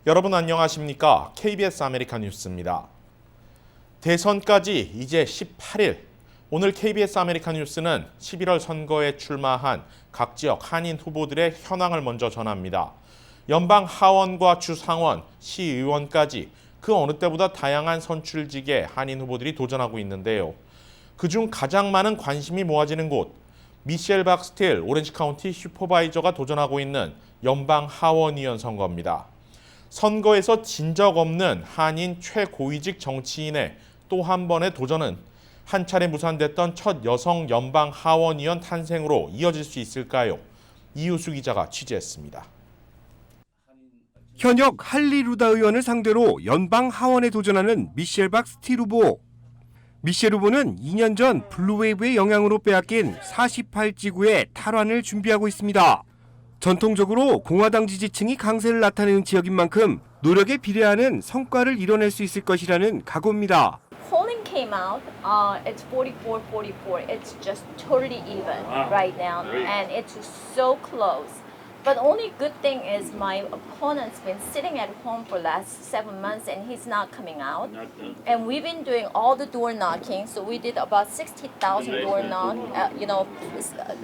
여러분 안녕하십니까? KBS 아메리칸 뉴스입니다. 대선까지 이제 18일. 오늘 KBS 아메리칸 뉴스는 11월 선거에 출마한 각 지역 한인 후보들의 현황을 먼저 전합니다. 연방 하원과 주상원, 시의원까지 그 어느 때보다 다양한 선출직에 한인 후보들이 도전하고 있는데요. 그중 가장 많은 관심이 모아지는 곳, 미셸 박스틸 오렌지 카운티 슈퍼바이저가 도전하고 있는 연방 하원의원 선거입니다. 선거에서 진 적 없는 한인 최고위직 정치인의 또 한 번의 도전은 한 차례 무산됐던 첫 여성 연방 하원의원 탄생으로 이어질 수 있을까요? 이우수 기자가 취재했습니다. 현역 할리 루다 의원을 상대로 연방 하원에 도전하는 미셸 박스틸 후보. 미셸 후보는 2년 전 블루웨이브의 영향으로 빼앗긴 48지구의 탈환을 준비하고 있습니다. 전통적으로 공화당 지지층이 강세를 나타내는 지역인 만큼 노력에 비례하는 성과를 이뤄낼 수 있을 것이라는 각오입니다. Polling came out. It's 44-44. It's just totally even right now, and it's so close. But only good thing is my opponent's been sitting at home for last 7 months, and he's not coming out. And we've been doing all the door knocking. So we did about 60,000 door knock.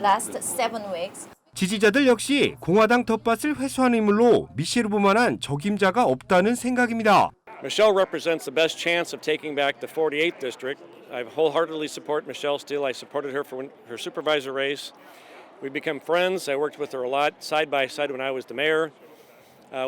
Last 7 weeks. 지지자들 역시 공화당 텃밭을 회수하는 인물로 미셸 후보만한 적임자가 없다는 생각입니다. Michelle represents the best chance of taking back the 48th district. I wholeheartedly support Michelle Steele. I supported her for her supervisor race. We become friends. I worked with her a lot side by side when I was the mayor.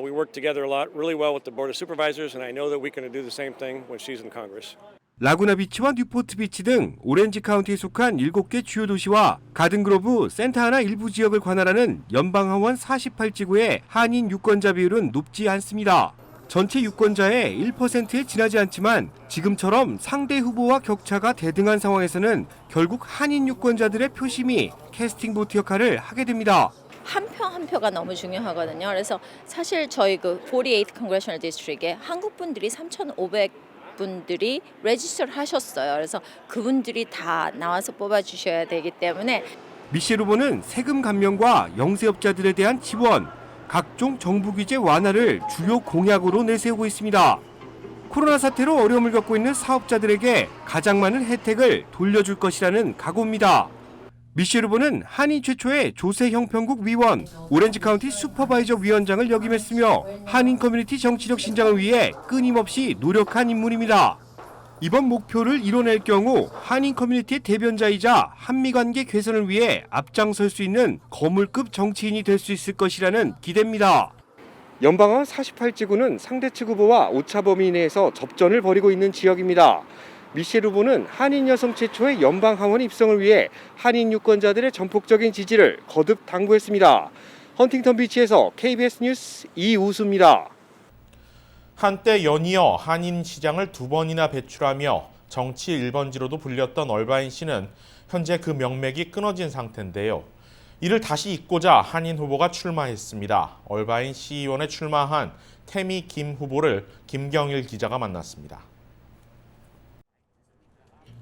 We worked together a lot, really well with the Board of Supervisors, and I know that we can do the same thing when she's in Congress. 라구나 비치와 뉴포트 비치 등 오렌지 카운티에 속한 7개 주요 도시와 가든그로브, 센타아나 일부 지역을 관할하는 연방하원 48지구의 한인 유권자 비율은 높지 않습니다. 전체 유권자의 1%에 지나지 않지만 지금처럼 상대 후보와 격차가 대등한 상황에서는 결국 한인 유권자들의 표심이 캐스팅 보트 역할을 하게 됩니다. 한 표 한 표가 너무 중요하거든요. 그래서 사실 저희 그 48th Congressional District에 한국 분들이 3,500분들이 레지스터를 하셨어요. 그래서 그분들이 다 나와서 뽑아주셔야 되기 때문에 미셸 후보는 세금 감면과 영세업자들에 대한 지원, 각종 정부 규제 완화를 주요 공약으로 내세우고 있습니다. 코로나 사태로 어려움을 겪고 있는 사업자들에게 가장 많은 혜택을 돌려줄 것이라는 각오입니다. 미셸 후보는 한인 최초의 조세 형평국 위원, 오렌지 카운티 슈퍼바이저 위원장을 역임했으며 한인 커뮤니티 정치력 신장을 위해 끊임없이 노력한 인물입니다. 이번 목표를 이뤄낼 경우 한인 커뮤니티의 대변자이자 한미 관계 개선을 위해 앞장설 수 있는 거물급 정치인이 될 수 있을 것이라는 기대입니다. 연방하원 48지구는 상대 측 후보와 오차 범위 내에서 접전을 벌이고 있는 지역입니다. 미셸 후보는 한인 여성 최초의 연방하원 입성을 위해 한인 유권자들의 전폭적인 지지를 거듭 당부했습니다. 헌팅턴 비치에서 KBS 뉴스 이우수입니다. 한때 연이어 한인 시장을 2번이나 배출하며 정치 1번지로도 불렸던 얼바인 씨는 현재 그 명맥이 끊어진 상태인데요. 이를 다시 잇고자 한인 후보가 출마했습니다. 얼바인 시의원에 출마한 태미 김 후보를 김경일 기자가 만났습니다.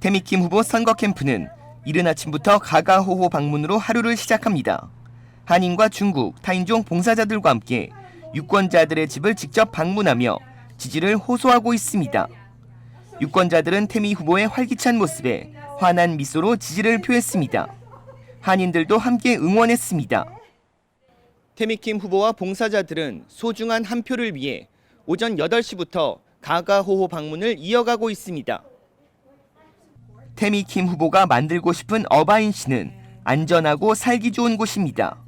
태미 김 후보 선거 캠프는 이른 아침부터 가가호호 방문으로 하루를 시작합니다. 한인과 중국, 타인종 봉사자들과 함께 유권자들의 집을 직접 방문하며 지지를 호소하고 있습니다. 유권자들은 태미 후보의 활기찬 모습에 환한 미소로 지지를 표했습니다. 한인들도 함께 응원했습니다. 태미 김 후보와 봉사자들은 소중한 한 표를 위해 오전 8시부터 가가호호 방문을 이어가고 있습니다. 태미 김 후보가 만들고 싶은 어바인시는 안전하고 살기 좋은 곳입니다.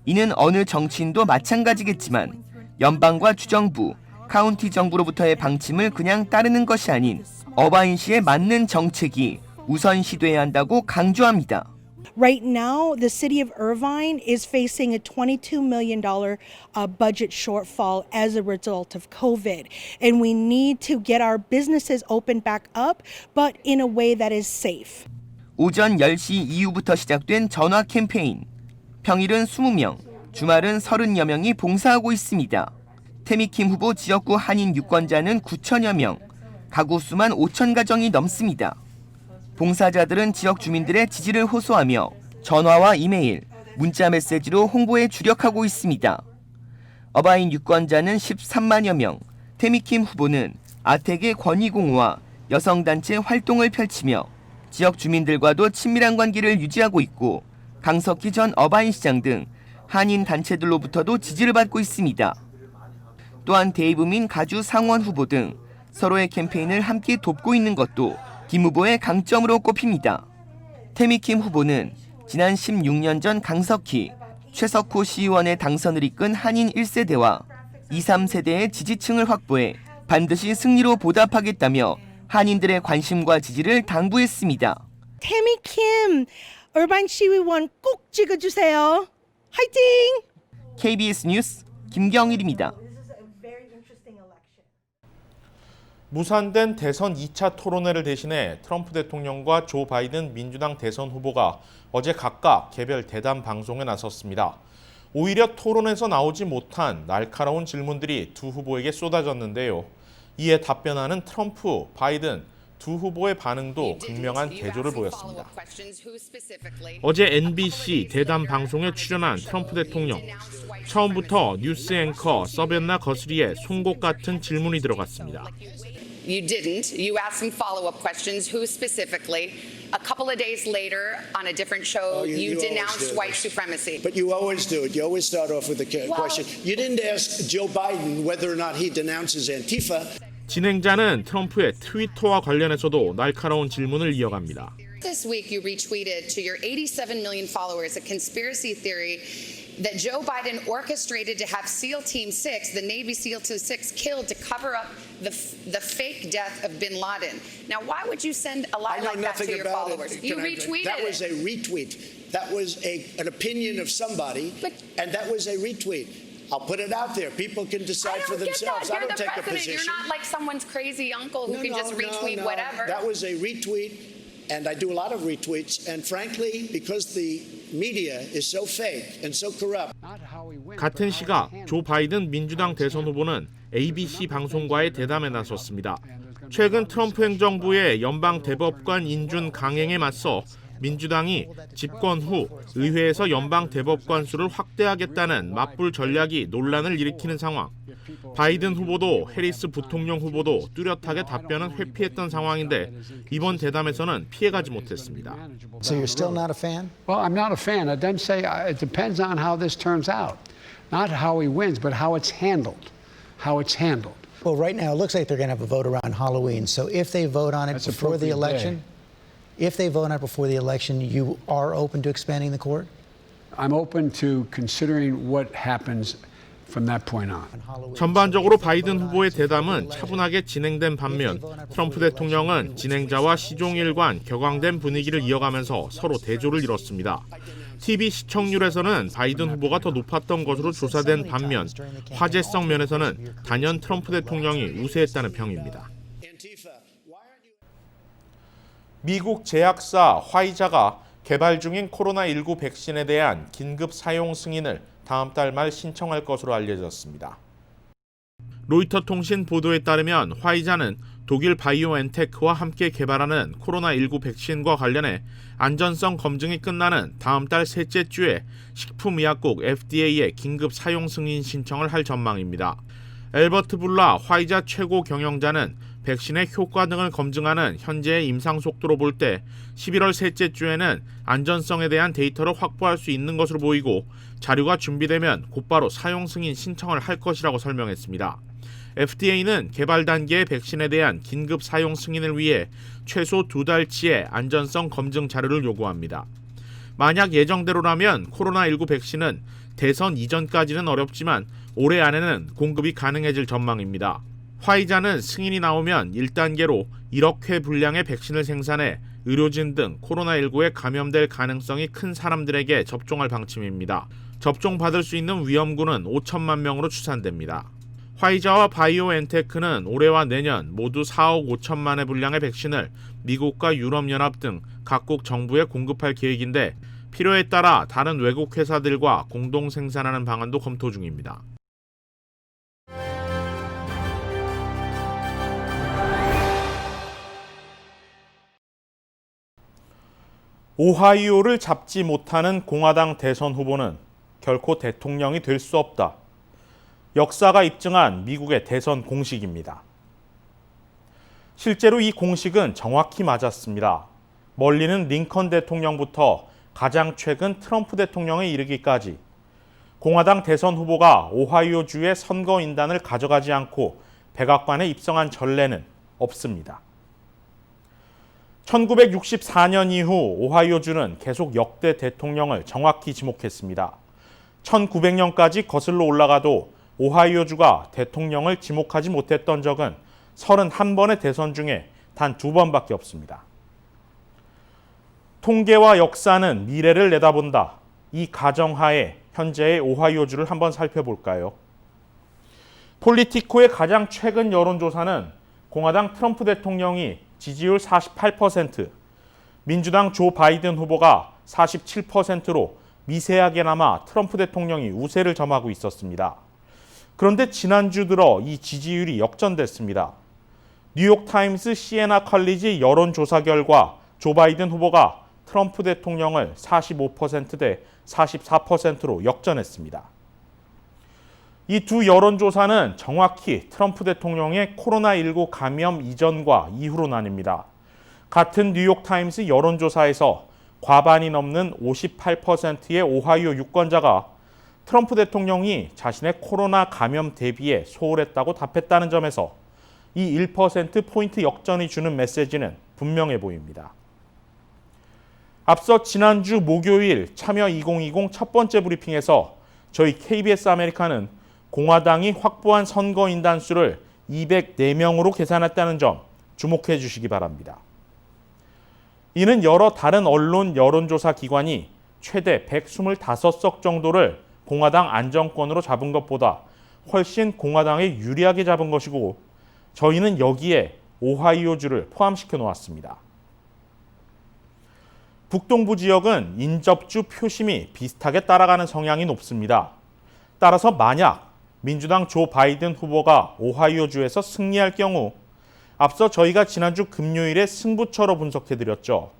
이는 어느 정치인도 마찬가지겠지만 연방과 주정부, 카운티 정부로부터의 방침을 그냥 따르는 것이 아닌 어바인시에 맞는 정책이 우선시돼야 한다고 강조합니다. Right now, the city of Irvine is facing a $22 million budget shortfall as a result of COVID. And we need to get our businesses opened back up, but in a way that is safe. 오전 10시 이후부터 시작된 전화 캠페인. 평일은 20명, 주말은 30여 명이 봉사하고 있습니다. 태미킴 후보 지역구 한인 유권자는 9천여 명, 가구 수만 5천 가정이 넘습니다. 봉사자들은 지역 주민들의 지지를 호소하며 전화와 이메일, 문자 메시지로 홍보에 주력하고 있습니다. 어바인 유권자는 13만여 명, 태미킴 후보는 아택의 권익공호와 여성단체 활동을 펼치며 지역 주민들과도 친밀한 관계를 유지하고 있고 강석희 전 어바인 시장 등 한인 단체들로부터도 지지를 받고 있습니다. 또한 데이브민 가주 상원 후보 등 서로의 캠페인을 함께 돕고 있는 것도 김 후보의 강점으로 꼽힙니다. 태미킴 후보는 지난 16년 전 강석희, 최석호 시의원의 당선을 이끈 한인 1세대와 2, 3세대의 지지층을 확보해 반드시 승리로 보답하겠다며 한인들의 관심과 지지를 당부했습니다. 태미킴 얼반 시의원 꼭 찍어주세요. 화이팅! KBS 뉴스 김경일입니다. 무산된 대선 2차 토론회를 대신해 트럼프 대통령과 조 바이든 민주당 대선 후보가 어제 각각 개별 대담 방송에 나섰습니다. 오히려 토론에서 나오지 못한 날카로운 질문들이 두 후보에게 쏟아졌는데요. 이에 답변하는 트럼프, 바이든 두 후보의 반응도 극명한 대조를 보였습니다. 어제 NBC 대담 방송에 출연한 트럼프 대통령. 처음부터 뉴스 앵커 서벤나 거스리의 송곳 같은 질문이 들어갔습니다. You didn't. You asked some follow-up questions. Who specifically? A couple of days later, on a different show, you denounced white supremacy. But you always do it. You always start off with a question. You didn't ask Joe Biden whether or not he denounces Antifa. 진행자는 트럼프의 트위터와 관련해서도 날카로운 질문을 이어갑니다. This week, you retweeted to your 87 million followers a conspiracy theory that Joe Biden orchestrated to have SEAL Team 6, the Navy SEAL Team 6, killed to cover up the fake death of bin Laden. Now, why would you send a lie like that to your followers? You retweeted That was it. a retweet. That was an opinion of somebody, and that was a retweet. I'll put it out there. People can decide for themselves. I You're don't the take a president. position. You're not like someone's crazy uncle who can just retweet whatever. That was a retweet. And I do a lot of retweets, and frankly, because the media is so fake and so corrupt. 같은 시각 조 바이든 민주당 대선 후보는 ABC 방송과의 대담에 나섰습니다. 최근 트럼프 행정부의 연방 대법관 인준 강행에 맞서 민주당이 집권 후 의회에서 연방 대법관 수를 확대하겠다는 맞불 전략이 논란을 일으키는 상황. 바이든 후보도 해리스 부통령 후보도 뚜렷하게 답변은 회피했던 상황인데 이번 대담에서는 피해가지 못했습니다. So you're still not a fan? Well, I'm not a fan. I didn't say it depends on how this turns out. Not how he wins, but how it's handled. How it's handled. Well, right now it looks like they're going to have a vote around Halloween. So if they vote on it That's before the appropriate election, you are open to expanding the court? I'm open to considering what happens from that point on. 전반적으로 바이든 후보의 대담은 차분하게 진행된 반면 트럼프 대통령은 진행자와 시종일관 격앙된 분위기를 이어가면서 서로 대조를 이뤘습니다. TV 시청률에서는 바이든 후보가 더 높았던 것으로 조사된 반면 화제성 면에서는 단연 트럼프 대통령이 우세했다는 평입니다. 미국 제약사 화이자가 개발 중인 코로나19 백신에 대한 긴급 사용 승인을 다음 달 말 신청할 것으로 알려졌습니다. 로이터 통신 보도에 따르면 화이자는 독일 바이오엔테크와 함께 개발하는 코로나19 백신과 관련해 안전성 검증이 끝나는 다음 달 셋째 주에 식품의약국 FDA에 긴급 사용 승인 신청을 할 전망입니다. 엘버트 불라 화이자 최고 경영자는 백신의 효과 등을 검증하는 현재의 임상 속도로 볼 때 11월 셋째 주에는 안전성에 대한 데이터를 확보할 수 있는 것으로 보이고 자료가 준비되면 곧바로 사용 승인 신청을 할 것이라고 설명했습니다. FDA는 개발 단계의 백신에 대한 긴급 사용 승인을 위해 최소 2달치의 안전성 검증 자료를 요구합니다. 만약 예정대로라면 코로나19 백신은 대선 이전까지는 어렵지만 올해 안에는 공급이 가능해질 전망입니다. 화이자는 승인이 나오면 1단계로 1억 회 분량의 백신을 생산해 의료진 등 코로나19에 감염될 가능성이 큰 사람들에게 접종할 방침입니다. 접종받을 수 있는 위험군은 5천만 명으로 추산됩니다. 화이자와 바이오엔테크는 올해와 내년 모두 4억 5천만의 분량의 백신을 미국과 유럽연합 등 각국 정부에 공급할 계획인데 필요에 따라 다른 외국 회사들과 공동 생산하는 방안도 검토 중입니다. 오하이오를 잡지 못하는 공화당 대선 후보는 결코 대통령이 될 수 없다. 역사가 입증한 미국의 대선 공식입니다. 실제로 이 공식은 정확히 맞았습니다. 멀리는 링컨 대통령부터 가장 최근 트럼프 대통령에 이르기까지 공화당 대선 후보가 오하이오주의 선거인단을 가져가지 않고 백악관에 입성한 전례는 없습니다. 1964년 이후 오하이오주는 계속 역대 대통령을 정확히 지목했습니다. 1900년까지 거슬러 올라가도 오하이오주가 대통령을 지목하지 못했던 적은 31번의 대선 중에 단 2번밖에 없습니다. 통계와 역사는 미래를 내다본다. 이 가정하에 현재의 오하이오주를 한번 살펴볼까요? 폴리티코의 가장 최근 여론조사는 공화당 트럼프 대통령이 지지율 48%, 민주당 조 바이든 후보가 47%로 미세하게나마 트럼프 대통령이 우세를 점하고 있었습니다. 그런데 지난주 들어 이 지지율이 역전됐습니다. 뉴욕타임스 시에나 컬리지 여론조사 결과 조 바이든 후보가 트럼프 대통령을 45%대 44%로 역전했습니다. 이 두 여론조사는 정확히 트럼프 대통령의 코로나19 감염 이전과 이후로 나뉩니다. 같은 뉴욕타임스 여론조사에서 과반이 넘는 58%의 오하이오 유권자가 트럼프 대통령이 자신의 코로나 감염 대비에 소홀했다고 답했다는 점에서 이 1%포인트 역전이 주는 메시지는 분명해 보입니다. 앞서 지난주 목요일 참여 2020 첫 번째 브리핑에서 저희 KBS 아메리카는 공화당이 확보한 선거인단 수를 204명으로 계산했다는 점 주목해 주시기 바랍니다. 이는 여러 다른 언론 여론조사 기관이 최대 125석 정도를 공화당 안정권으로 잡은 것보다 훨씬 공화당에 유리하게 잡은 것이고 저희는 여기에 오하이오주를 포함시켜 놓았습니다. 북동부 지역은 인접주 표심이 비슷하게 따라가는 성향이 높습니다. 따라서 만약 민주당 조 바이든 후보가 오하이오주에서 승리할 경우 앞서 저희가 지난주 금요일에 승부처로 분석해드렸죠.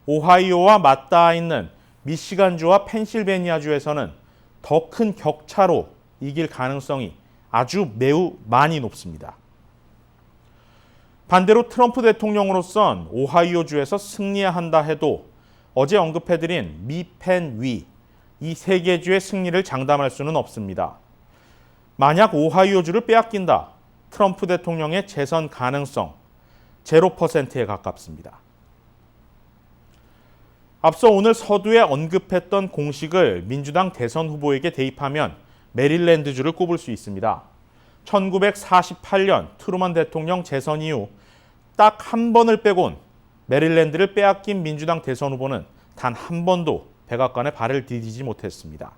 오하이오와 맞닿아 있는 미시간주와 펜실베니아주에서는 더 큰 격차로 이길 가능성이 아주 매우 많이 높습니다. 반대로 트럼프 대통령으로선 오하이오주에서 승리해야 한다 해도 어제 언급해드린 미, 펜, 위 이 세 개 주의 승리를 장담할 수는 없습니다. 만약 오하이오주를 빼앗긴다. 트럼프 대통령의 재선 가능성 0%에 가깝습니다. 앞서 오늘 서두에 언급했던 공식을 민주당 대선 후보에게 대입하면 메릴랜드주를 꼽을 수 있습니다. 1948년 트루먼 대통령 재선 이후 딱 한 번을 빼곤 메릴랜드를 빼앗긴 민주당 대선 후보는 단 한 번도 백악관에 발을 디디지 못했습니다.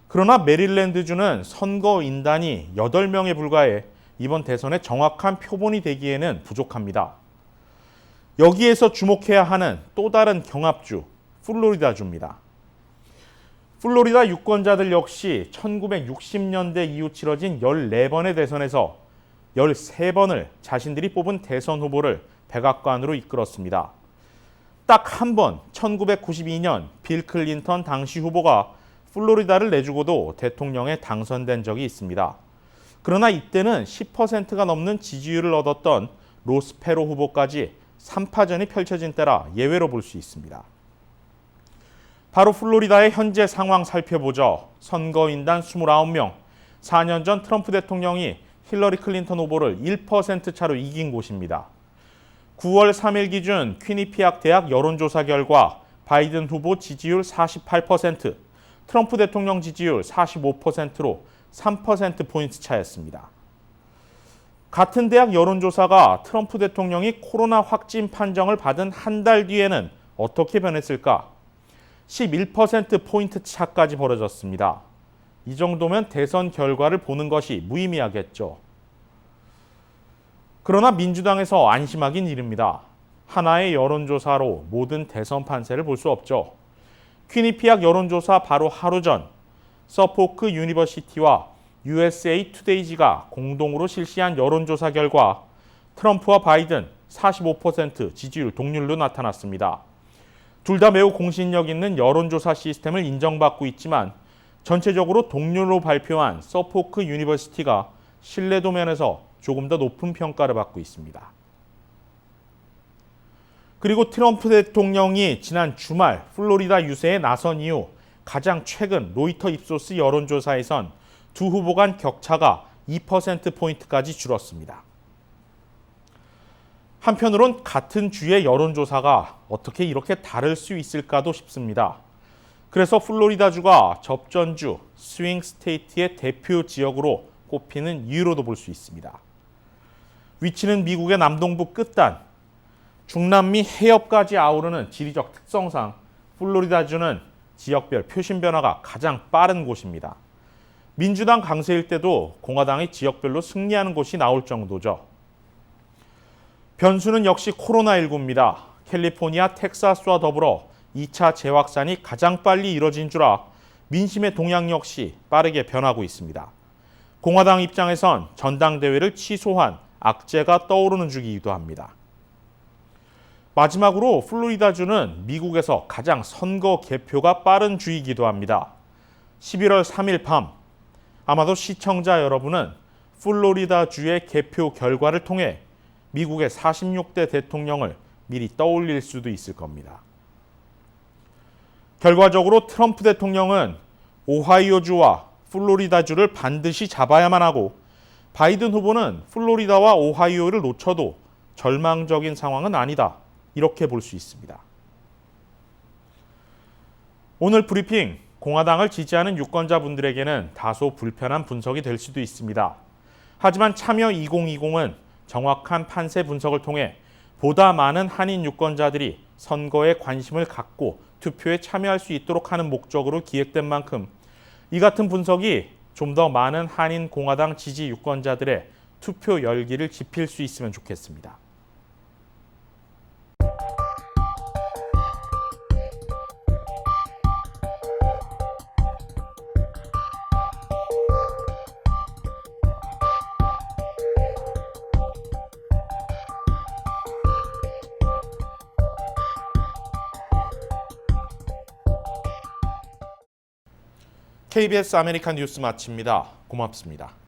그러나 메릴랜드주는 선거인단이 8명에 불과해 이번 대선에 정확한 표본이 되기에는 부족합니다. 여기에서 주목해야 하는 또 다른 경합주, 플로리다주입니다. 플로리다 유권자들 역시 1960년대 이후 치러진 14번의 대선에서 13번을 자신들이 뽑은 대선 후보를 백악관으로 이끌었습니다. 딱 한 번 1992년 빌 클린턴 당시 후보가 플로리다를 내주고도 대통령에 당선된 적이 있습니다. 그러나 이때는 10%가 넘는 지지율을 얻었던 로스페로 후보까지 3파전이 펼쳐진 때라 예외로 볼 수 있습니다. 바로 플로리다의 현재 상황 살펴보죠. 선거인단 29명, 4년 전 트럼프 대통령이 힐러리 클린턴 후보를 1% 차로 이긴 곳입니다. 9월 3일 기준 퀴니피악 대학 여론조사 결과 바이든 후보 지지율 48%, 트럼프 대통령 지지율 45%로 3%포인트 차였습니다. 같은 대학 여론조사가 트럼프 대통령이 코로나 확진 판정을 받은 한 달 뒤에는 어떻게 변했을까? 11%포인트 차까지 벌어졌습니다. 이 정도면 대선 결과를 보는 것이 무의미하겠죠. 그러나 민주당에서 안심하긴 이릅니다. 하나의 여론조사로 모든 대선 판세를 볼 수 없죠. 퀴니피악 여론조사 바로 하루 전 서포크 유니버시티와 USA 투데이지가 공동으로 실시한 여론조사 결과 트럼프와 바이든 45% 지지율 동률로 나타났습니다. 둘 다 매우 공신력 있는 여론조사 시스템을 인정받고 있지만 전체적으로 동료로 발표한 서포크 유니버시티가 신뢰도 면에서 조금 더 높은 평가를 받고 있습니다. 그리고 트럼프 대통령이 지난 주말 플로리다 유세에 나선 이후 가장 최근 로이터 입소스 여론조사에선 두 후보 간 격차가 2%포인트까지 줄었습니다. 한편으론 같은 주의 여론조사가 어떻게 이렇게 다를 수 있을까도 싶습니다. 그래서 플로리다주가 접전주 스윙 스테이트의 대표 지역으로 꼽히는 이유로도 볼 수 있습니다. 위치는 미국의 남동부 끝단, 중남미 해협까지 아우르는 지리적 특성상 플로리다주는 지역별 표심 변화가 가장 빠른 곳입니다. 민주당 강세일 때도 공화당이 지역별로 승리하는 곳이 나올 정도죠. 변수는 역시 코로나19입니다. 캘리포니아, 텍사스와 더불어 2차 재확산이 가장 빨리 이뤄진 주라 민심의 동향 역시 빠르게 변하고 있습니다. 공화당 입장에선 전당대회를 취소한 악재가 떠오르는 주기이기도 합니다. 마지막으로 플로리다주는 미국에서 가장 선거 개표가 빠른 주이기도 합니다. 11월 3일 밤 아마도 시청자 여러분은 플로리다주의 개표 결과를 통해 미국의 46대 대통령을 미리 떠올릴 수도 있을 겁니다. 결과적으로 트럼프 대통령은 오하이오주와 플로리다주를 반드시 잡아야만 하고 바이든 후보는 플로리다와 오하이오를 놓쳐도 절망적인 상황은 아니다. 이렇게 볼 수 있습니다. 오늘 브리핑, 공화당을 지지하는 유권자분들에게는 다소 불편한 분석이 될 수도 있습니다. 하지만 참여 2020은 정확한 판세 분석을 통해 보다 많은 한인 유권자들이 선거에 관심을 갖고 투표에 참여할 수 있도록 하는 목적으로 기획된 만큼 이 같은 분석이 좀 더 많은 한인 공화당 지지 유권자들의 투표 열기를 지필 수 있으면 좋겠습니다. KBS 아메리칸 뉴스 마칩니다. 고맙습니다.